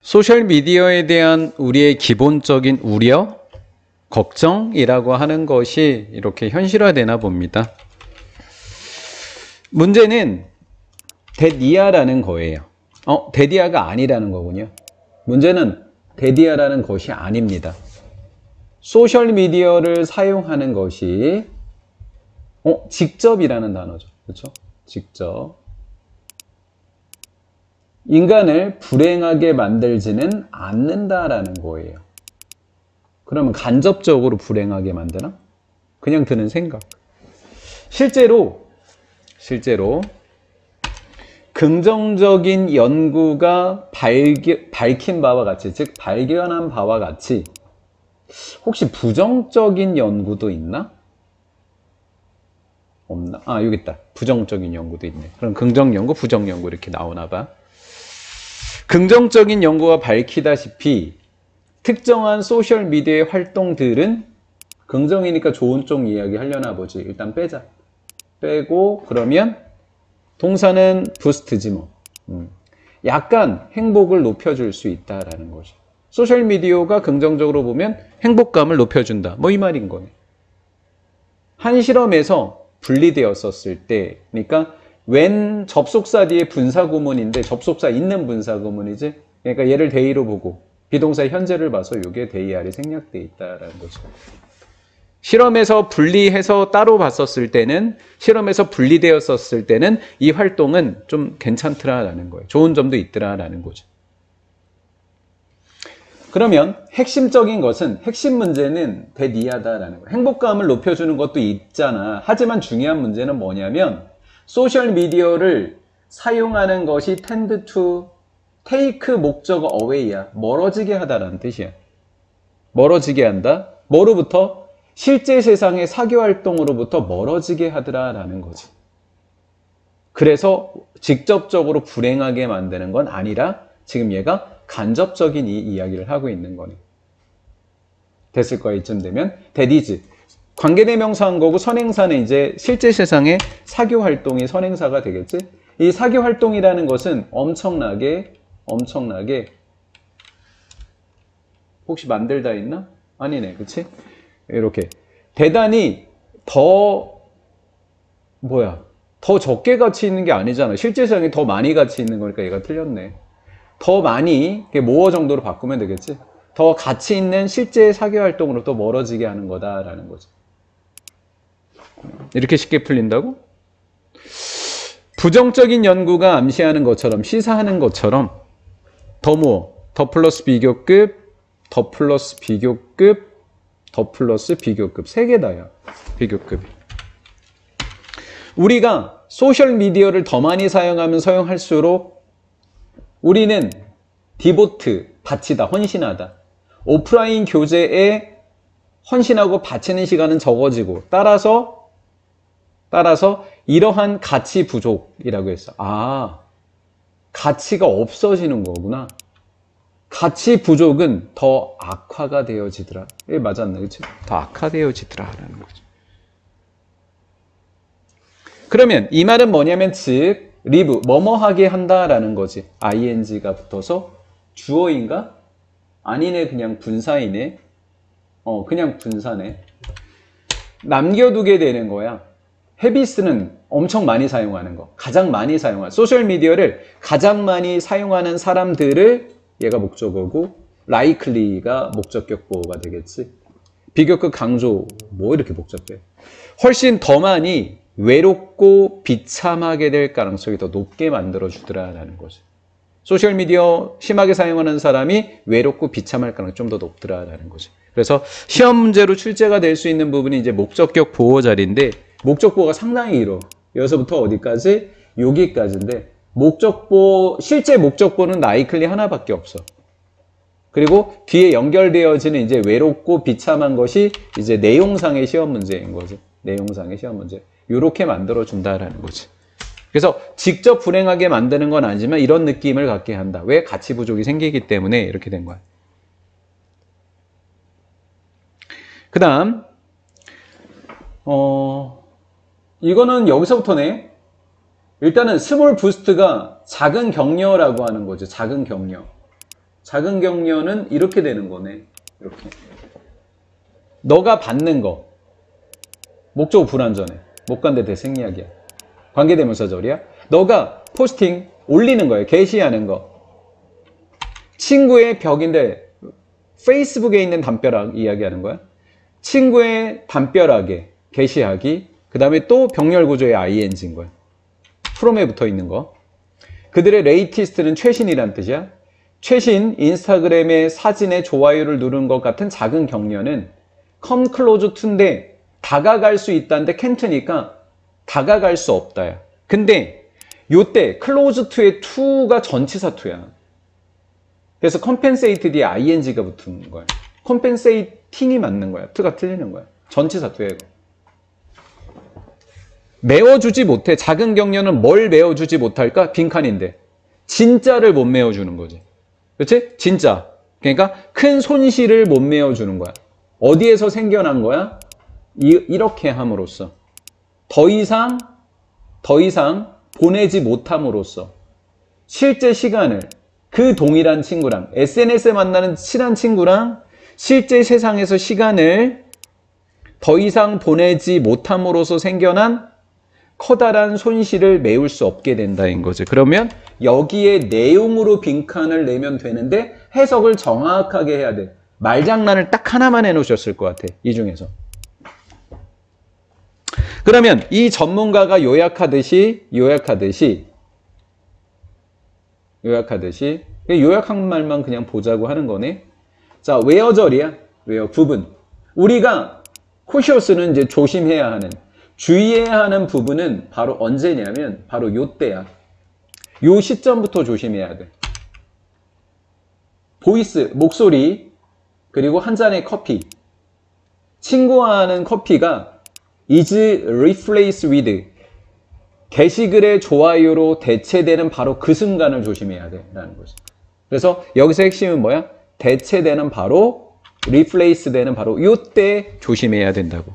소셜미디어에 대한 우리의 기본적인 우려, 걱정이라고 하는 것이 이렇게 현실화되나 봅니다. 문제는 데디아라는 거예요. 데디아가 아니라는 거군요. 문제는 데디아라는 것이 아닙니다. 소셜미디어를 사용하는 것이 직접이라는 단어죠. 그렇죠? 직접. 인간을 불행하게 만들지는 않는다라는 거예요. 그러면 간접적으로 불행하게 만드나? 그냥 드는 생각. 실제로 긍정적인 연구가 밝힌 바와 같이, 즉 발견한 바와 같이 혹시 부정적인 연구도 있나? 없나? 여기 있다. 부정적인 연구도 있네. 그럼 긍정 연구, 부정 연구 이렇게 나오나 봐. 긍정적인 연구가 밝히다시피 특정한 소셜미디어의 활동들은 긍정이니까 좋은 쪽 이야기 하려나 보지. 일단 빼자. 빼고 그러면 동사는 부스트지 뭐. 약간 행복을 높여줄 수 있다라는 거죠. 소셜미디어가 긍정적으로 보면 행복감을 높여준다. 뭐 이 말인 거네. 한 실험에서 분리되었었을 때, 그러니까 when 접속사 뒤에 분사구문인데 접속사 있는 분사구문이지. 그러니까 얘를 대의로 보고 비동사의 현재를 봐서 이게 대의 아래 생략되어 있다라는 거죠. 실험에서 분리해서 따로 봤었을 때는, 실험에서 분리되었었을 때는 이 활동은 좀 괜찮더라라는 거예요. 좋은 점도 있더라라는 거죠. 그러면 핵심적인 것은, 핵심 문제는 데디아다라는 거예요. 행복감을 높여주는 것도 있잖아. 하지만 중요한 문제는 뭐냐면 소셜미디어를 사용하는 것이 tend to take 목적어 away야. 멀어지게 하다라는 뜻이야. 멀어지게 한다. 뭐로부터? 실제 세상의 사교활동으로부터 멀어지게 하더라라는 거지. 그래서 직접적으로 불행하게 만드는 건 아니라 지금 얘가 간접적인 이 이야기를 하고 있는 거네. 됐을 거야. 이쯤 되면. that is. 관계대명사한 거고 선행사는 이제 실제 세상의 사교활동이 선행사가 되겠지. 이 사교활동이라는 것은 엄청나게 혹시 만들다 있나? 아니네. 그치? 이렇게 대단히 더 적게 가치 있는 게 아니잖아. 실제 세상에 더 많이 가치 있는 거니까 얘가 틀렸네. 더 많이 모어 정도로 바꾸면 되겠지. 더 가치 있는 실제 사교활동으로 또 멀어지게 하는 거다라는 거죠. 이렇게 쉽게 풀린다고? 부정적인 연구가 암시하는 것처럼, 시사하는 것처럼 더 플러스 비교급, 더 플러스 비교급, 더 플러스 비교급. 3개다야. 비교급이. 우리가 소셜미디어를 더 많이 사용하면 사용할수록 우리는 디보트, 바치다, 헌신하다. 오프라인 교제에 헌신하고 바치는 시간은 적어지고 따라서 이러한 가치 부족이라고 했어. 가치가 없어지는 거구나. 가치 부족은 더 악화가 되어지더라. 맞았나? 그치? 더 악화되어지더라라는 거죠. 그러면 이 말은 뭐냐면 즉 리브, 뭐뭐하게 한다라는 거지. ing가 붙어서 주어인가? 아니네. 그냥 분사이네. 그냥 분사네. 남겨두게 되는 거야. 헤비스는 엄청 많이 사용하는 거. 가장 많이 사용하는, 소셜미디어를 가장 많이 사용하는 사람들을 얘가 목적어고, likely가 목적격 보호가 되겠지. 비교급 강조, 뭐 이렇게 복잡해. 훨씬 더 많이 외롭고 비참하게 될 가능성이 더 높게 만들어주더라라는 거죠. 소셜미디어 심하게 사용하는 사람이 외롭고 비참할 가능성이 좀 더 높더라라는 거죠. 그래서 시험 문제로 출제가 될 수 있는 부분이 이제 목적격 보호 자리인데, 목적 보호가 상당히 길어. 여기서부터 어디까지? 여기까지인데, 실제 목적보는 likely 하나밖에 없어. 그리고 뒤에 연결되어지는 이제 외롭고 비참한 것이 이제 내용상의 시험 문제인 거지. 내용상의 시험 문제. 요렇게 만들어준다라는 거지. 그래서 직접 불행하게 만드는 건 아니지만 이런 느낌을 갖게 한다. 왜? 가치 부족이 생기기 때문에 이렇게 된 거야. 그 다음, 이거는 여기서부터네. 일단은 스몰 부스트가 작은 격려라고 하는 거죠. 작은 격려. 작은 격려는 이렇게 되는 거네. 이렇게. 너가 받는 거. 목적어 불완전해. 못 간데 대생략이야. 관계대명사절이야. 너가 포스팅 올리는 거예요. 게시하는 거. 친구의 벽인데 페이스북에 있는 담벼락 이야기하는 거야. 친구의 담벼락에 게시하기. 그 다음에 또 병렬 구조의 ing인 거야. from에 붙어 있는 거. 그들의 레이티스트는 최신이란 뜻이야. 최신 인스타그램의 사진에 좋아요를 누른 것 같은 작은 격려는 come close to인데 다가갈 수 있다는데 can't니까 다가갈 수 없다야. 근데 요때 close to의 to가 전치사 to야. 그래서 compensate 뒤에 ing가 붙은 거야. compensating이 맞는 거야. to가 틀리는 거야. 전치사 to야 이거. 메워주지 못해. 작은 격려는 뭘 메워주지 못할까? 빈칸인데 진짜를 못 메워주는 거지. 그렇지? 진짜. 그러니까 큰 손실을 못 메워주는 거야. 어디에서 생겨난 거야? 이렇게 함으로써 더 이상 보내지 못함으로써 실제 시간을 그 동일한 친구랑 SNS에 만나는 친한 친구랑 실제 세상에서 시간을 더 이상 보내지 못함으로써 생겨난 커다란 손실을 메울 수 없게 된다는 거지. 그러면 여기에 내용으로 빈칸을 내면 되는데 해석을 정확하게 해야 돼. 말장난을 딱 하나만 해놓으셨을 것 같아. 이 중에서. 그러면 이 전문가가 요약한 말만 그냥 보자고 하는 거네. 자, where절이야. where 부분. 우리가 cautious는 이제 조심해야 하는, 주의해야 하는 부분은 바로 언제냐면 바로 요때야. 요 시점부터 조심해야 돼. 보이스, 목소리, 그리고 한 잔의 커피. 친구와 하는 커피가 is replaced with 게시글의 좋아요로 대체되는 바로 그 순간을 조심해야 돼 라는 거지. 그래서 여기서 핵심은 뭐야? 대체되는 바로 replace 되는 바로 요때 조심해야 된다고.